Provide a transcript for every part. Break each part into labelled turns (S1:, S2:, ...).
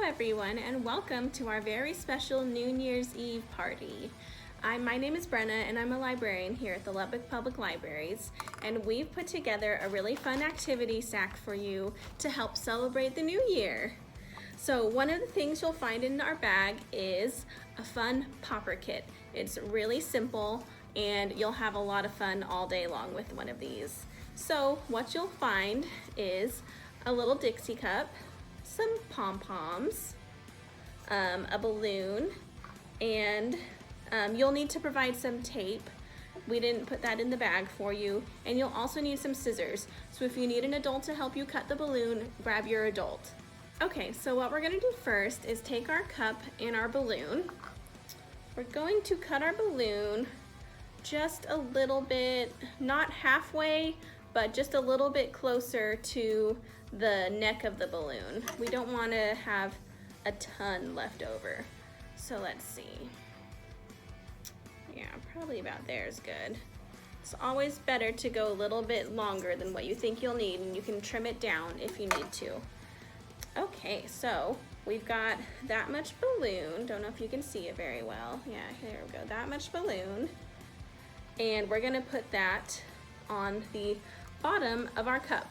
S1: everyone, and welcome to our very special New Year's Eve party. My name is Brenna, and I'm a librarian here at the Lubbock Public Libraries, and we've put together a really fun activity sack for you to help celebrate the new year. So one of the things you'll find in our bag is a fun popper kit. It's really simple, and you'll have a lot of fun all day long with one of these. So what you'll find is a little Dixie cup, some pom-poms, a balloon, and you'll need to provide some tape. We didn't put that in the bag for you. And you'll also need some scissors. So if you need an adult to help you cut the balloon, grab your adult. Okay, so what we're gonna do first is take our cup and our balloon. We're going to cut our balloon just a little bit, not halfway, but just a little bit closer to the neck of the balloon. We don't want to have a ton left over. So let's see. Yeah, probably about there is good. It's always better to go a little bit longer than what you think you'll need, and you can trim it down if you need to. Okay, so we've got that much balloon. Don't know if you can see it very well. Yeah, here we go, that much balloon. And we're gonna put that on the bottom of our cup.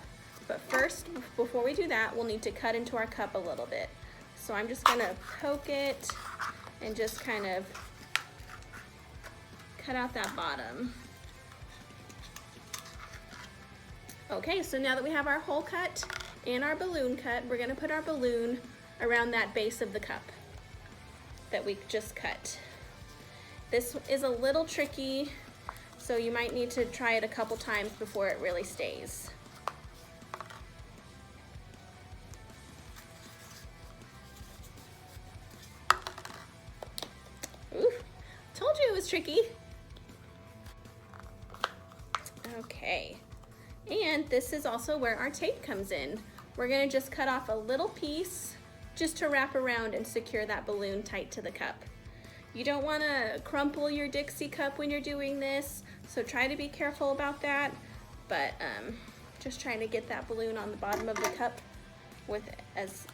S1: But first, before we do that, we'll need to cut into our cup a little bit. So I'm just gonna poke it and just kind of cut out that bottom. Okay, so now that we have our hole cut and our balloon cut, we're gonna put our balloon around that base of the cup that we just cut. This is a little tricky, so you might need to try it a couple times before it really stays. Ooh, told you it was tricky. Okay, and this is also where our tape comes in. We're gonna just cut off a little piece just to wrap around and secure that balloon tight to the cup. You don't wanna crumple your Dixie cup when you're doing this, so try to be careful about that, but just trying to get that balloon on the bottom of the cup with as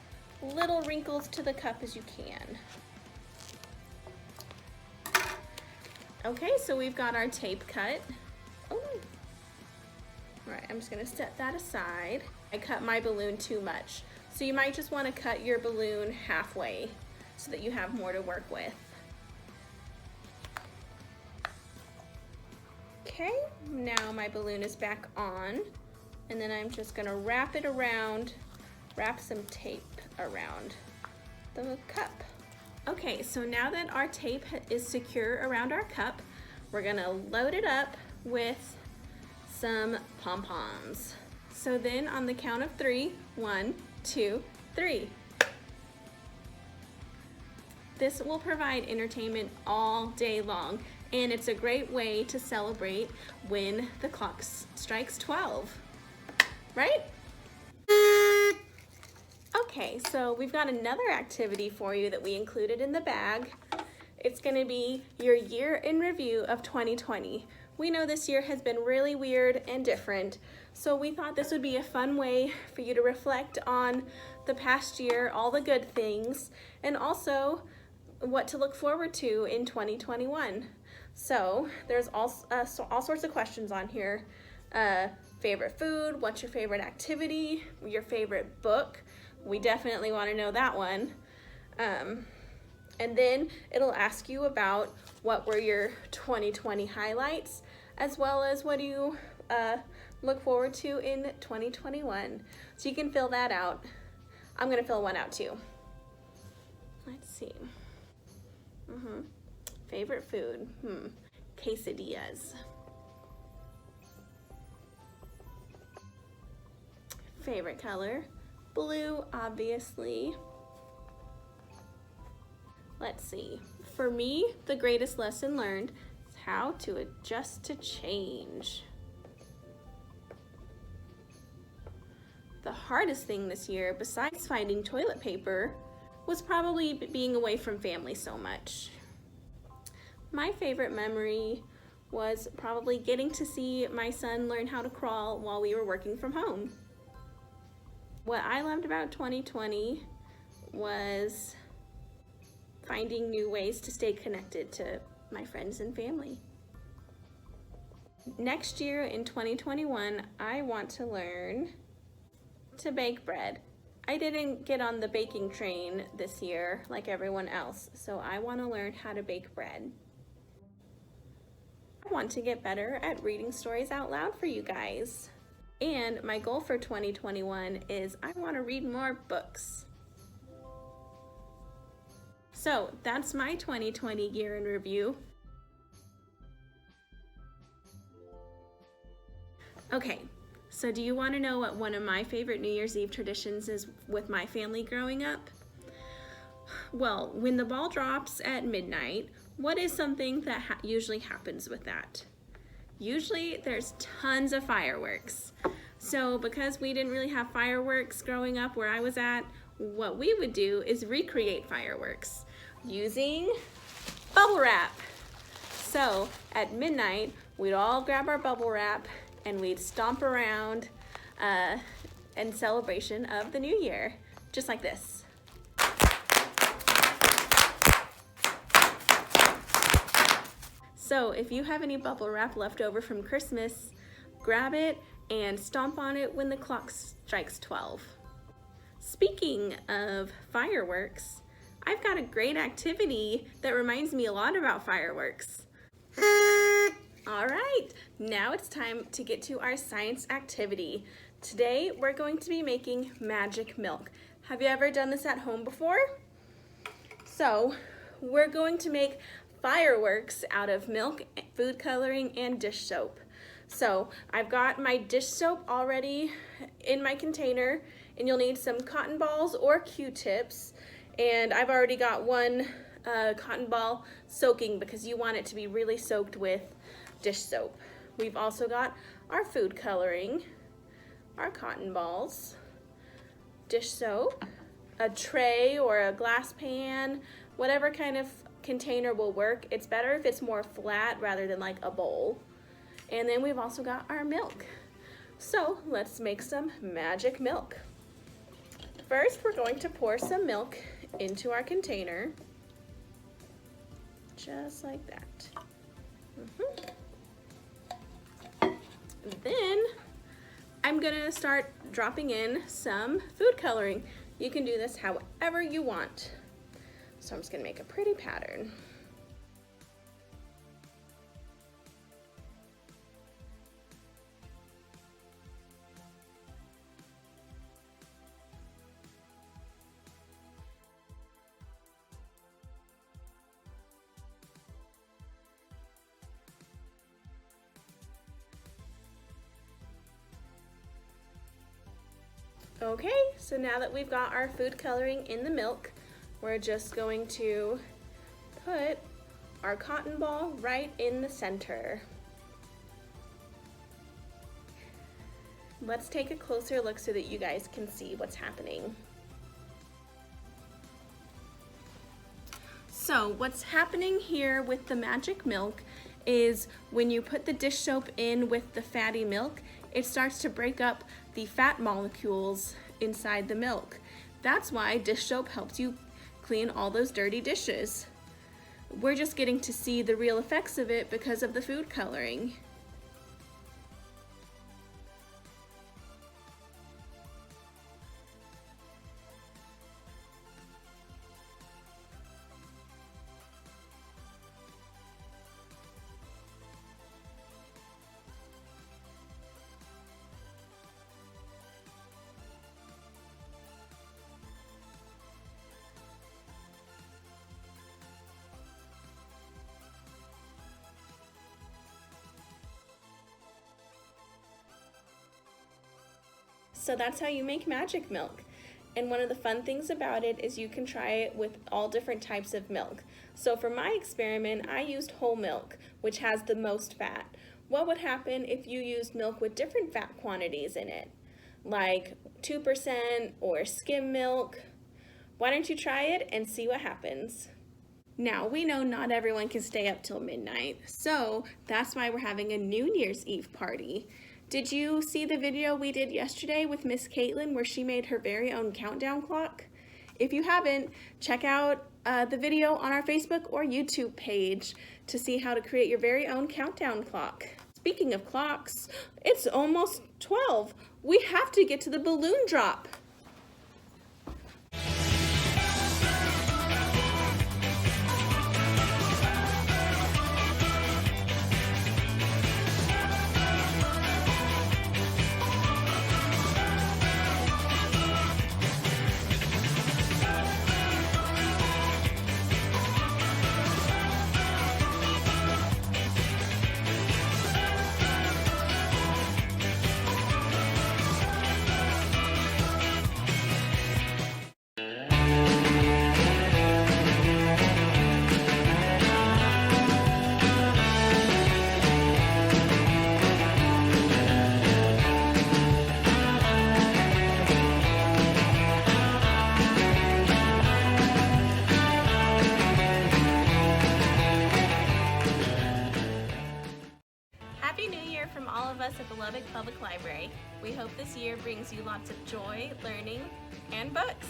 S1: little wrinkles to the cup as you can. Okay, so we've got our tape cut. Oh. All right, I'm just gonna set that aside. I cut my balloon too much, so you might just wanna cut your balloon halfway so that you have more to work with. Okay, now my balloon is back on, and then I'm just gonna wrap it around, wrap some tape around the cup. Okay, so now that our tape is secure around our cup, we're gonna load it up with some pom-poms. So then on the count of 3, 1, 2, 3. This will provide entertainment all day long, and it's a great way to celebrate when the clock strikes 12, right? Okay, so we've got another activity for you that we included in the bag. It's gonna be your year in review of 2020. We know this year has been really weird and different, so we thought this would be a fun way for you to reflect on the past year, all the good things, and also what to look forward to in 2021. So there's all sorts of questions on here. Favorite food, what's your favorite activity, your favorite book? We definitely want to know that one. And then it'll ask you about what were your 2020 highlights, as well as what do you look forward to in 2021. So you can fill that out. I'm gonna fill one out too. Let's see. Favorite food, quesadillas. Favorite color, blue, obviously. Let's see. For me, the greatest lesson learned is how to adjust to change. The hardest thing this year, besides finding toilet paper, was probably being away from family so much. My favorite memory was probably getting to see my son learn how to crawl while we were working from home. What I loved about 2020 was finding new ways to stay connected to my friends and family. Next year in 2021, I want to learn to bake bread. I didn't get on the baking train this year like everyone else, so I want to learn how to bake bread. I want to get better at reading stories out loud for you guys. And my goal for 2021 is I want to read more books. So that's my 2020 year in review. Okay, so do you want to know what one of my favorite New Year's Eve traditions is with my family growing up? Well, when the ball drops at midnight, what is something that usually happens with that? Usually there's tons of fireworks. So because we didn't really have fireworks growing up where I was at, what we would do is recreate fireworks using bubble wrap. So at midnight, we'd all grab our bubble wrap and we'd stomp around in celebration of the new year, just like this. So if you have any bubble wrap left over from Christmas, grab it and stomp on it when the clock strikes 12. Speaking of fireworks, I've got a great activity that reminds me a lot about fireworks. All right, now it's time to get to our science activity. Today we're going to be making magic milk. Have you ever done this at home before? So we're going to make fireworks out of milk, food coloring, and dish soap. So I've got my dish soap already in my container, and you'll need some cotton balls or Q-tips. And I've already got one cotton ball soaking because you want it to be really soaked with dish soap. We've also got our food coloring, our cotton balls, dish soap, a tray or a glass pan, whatever kind of container will work. It's better if it's more flat rather than like a bowl. And then we've also got our milk. So let's make some magic milk. First, we're going to pour some milk into our container, just like that. Then I'm gonna start dropping in some food coloring. You can do this however you want. So I'm just gonna make a pretty pattern. Okay, so now that we've got our food coloring in the milk, we're just going to put our cotton ball right in the center. Let's take a closer look so that you guys can see what's happening. So what's happening here with the magic milk is when you put the dish soap in with the fatty milk, it starts to break up the fat molecules inside the milk. That's why dish soap helps you clean all those dirty dishes. We're just getting to see the real effects of it because of the food coloring. So that's how you make magic milk. And one of the fun things about it is you can try it with all different types of milk. So for my experiment, I used whole milk, which has the most fat. What would happen if you used milk with different fat quantities in it, like 2% or skim milk? Why don't you try it and see what happens? Now, we know not everyone can stay up till midnight, so that's why we're having a New Year's Eve party. Did you see the video we did yesterday with Miss Caitlin where she made her very own countdown clock? If you haven't, check out the video on our Facebook or YouTube page to see how to create your very own countdown clock. Speaking of clocks, it's almost 12. We have to get to the balloon drop. Happy New Year from all of us at the Lubbock Public Library. We hope this year brings you lots of joy, learning, and books.